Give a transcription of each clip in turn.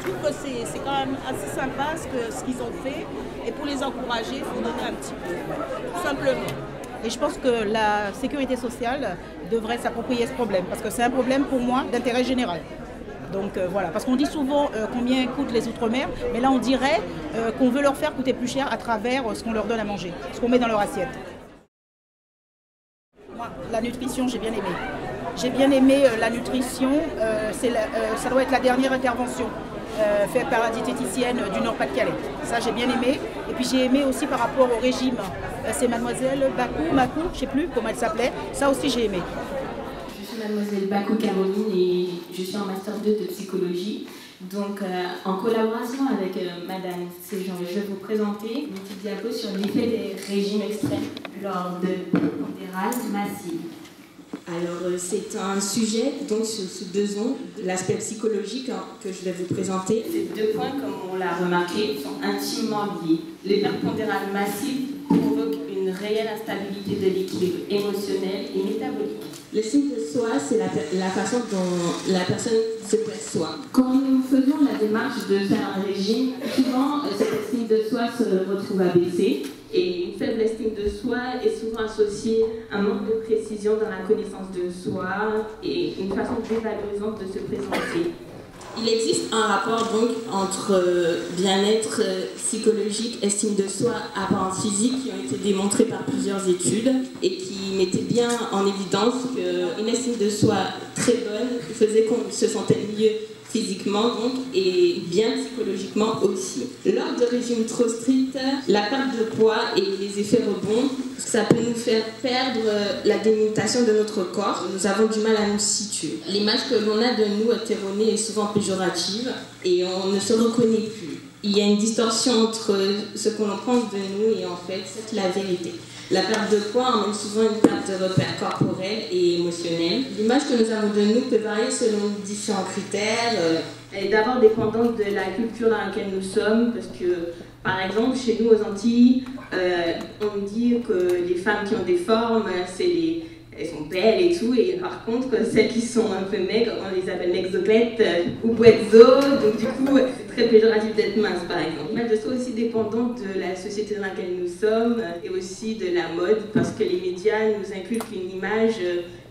trouve que c'est quand même assez sympa ce qu'ils ont fait. Et pour les encourager, il faut donner un petit peu, tout simplement. Et je pense que la sécurité sociale devrait s'approprier ce problème, parce que c'est un problème pour moi d'intérêt général. Donc voilà, parce qu'on dit souvent combien coûtent les outre-mer, mais là on dirait qu'on veut leur faire coûter plus cher à travers ce qu'on leur donne à manger, ce qu'on met dans leur assiette. Moi, la nutrition, j'ai bien aimé. J'ai bien aimé la nutrition, ça doit être la dernière intervention faite par la diététicienne du Nord-Pas-de-Calais. Ça, j'ai bien aimé. Et puis j'ai aimé aussi par rapport au régime. C'est mademoiselle Makou, je ne sais plus comment elle s'appelait. Ça aussi, j'ai aimé. Je suis mademoiselle Bakou Caroline et je suis en master 2 de psychologie. Donc, en collaboration avec Madame Séjean, je vais vous présenter une petite diapo sur l'effet des régimes extrêmes lors de pondérales massives. Alors, c'est un sujet donc sous deux ongles, l'aspect psychologique que je vais vous présenter. Ces deux points, comme on l'a remarqué, sont intimement liés. L'hyperpondérale massive provoque une réelle instabilité de l'équilibre émotionnel et métabolique. L'estime de soi, c'est la façon dont la personne se perçoit. Quand nous faisons la démarche de faire un régime, souvent cette estime de soi se retrouve à baisser. Et une faible estime de soi est souvent associée à un manque de précision dans la connaissance de soi et une façon dévalorisante de se présenter. Il existe un rapport donc entre bien-être psychologique, estime de soi, apparence physique qui ont été démontrés par plusieurs études et qui mettaient bien en évidence qu'une estime de soi très bonne faisait qu'on se sentait mieux physiquement donc, et bien psychologiquement aussi. Lors de régimes trop stricts, la perte de poids et les effets rebonds, ça peut nous faire perdre la délimitation de notre corps. Nous avons du mal à nous situer. L'image que l'on a de nous erronée est souvent péjorative et on ne se reconnaît plus. Il y a une distorsion entre ce qu'on pense de nous et en fait, c'est la vérité. La perte de poids emmène souvent une perte de repères corporels et émotionnels. L'image que nous avons de nous peut varier selon différents critères. Elle est d'abord dépendante de la culture dans laquelle nous sommes, parce que, par exemple, chez nous aux Antilles, on nous dit que les femmes qui ont des formes, elles sont belles et tout, et par contre, celles qui sont un peu maigres, on les appelle mexopètes ou boîtes-os, donc du coup, c'est très péjoratif d'être mince, par exemple. L'image de soi aussi dépendante de la société dans laquelle nous sommes et aussi de la mode, parce que les médias nous inculquent une image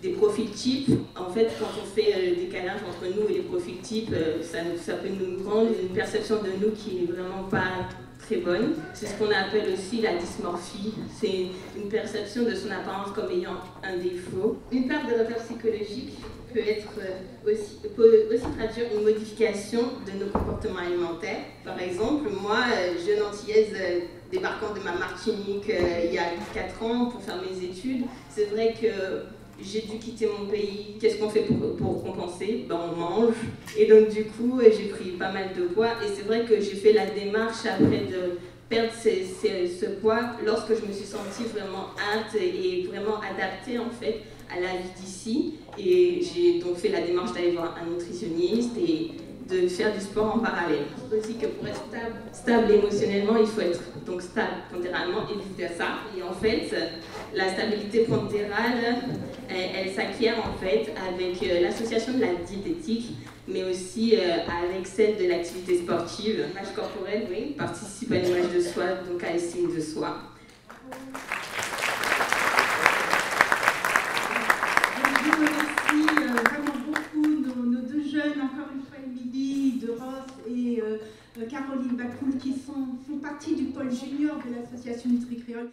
des profils types. En fait, quand on fait le décalage entre nous et les profils types, ça peut nous rendre une perception de nous qui n'est vraiment pas très bonne. C'est ce qu'on appelle aussi la dysmorphie. C'est une perception de son apparence comme ayant un défaut. Une perte de repères psychologiques peut aussi traduire une modification de nos comportements alimentaires. Par exemple, moi, jeune antillaise débarquant de ma Martinique il y a 4 ans pour faire mes études, c'est vrai que j'ai dû quitter mon pays. Qu'est-ce qu'on fait pour compenser? Ben, on mange. Et donc du coup, j'ai pris pas mal de poids. Et c'est vrai que j'ai fait la démarche après de perdre ce poids lorsque je me suis sentie vraiment apte et vraiment adaptée en fait à la vie d'ici. Et j'ai donc fait la démarche d'aller voir un nutritionniste et de faire du sport en parallèle. Je pense aussi que pour être stable émotionnellement, il faut être donc stable pondéralement et vice-versa. Et en fait, la stabilité pondérale, elle s'acquiert en fait avec l'association de la diététique, mais aussi avec celle de l'activité sportive. L'image corporelle, oui, participe à l'image de soi, donc à l'estime de soi. Caroline Bacoul qui font partie du pôle junior de l'association Nutri-Créole.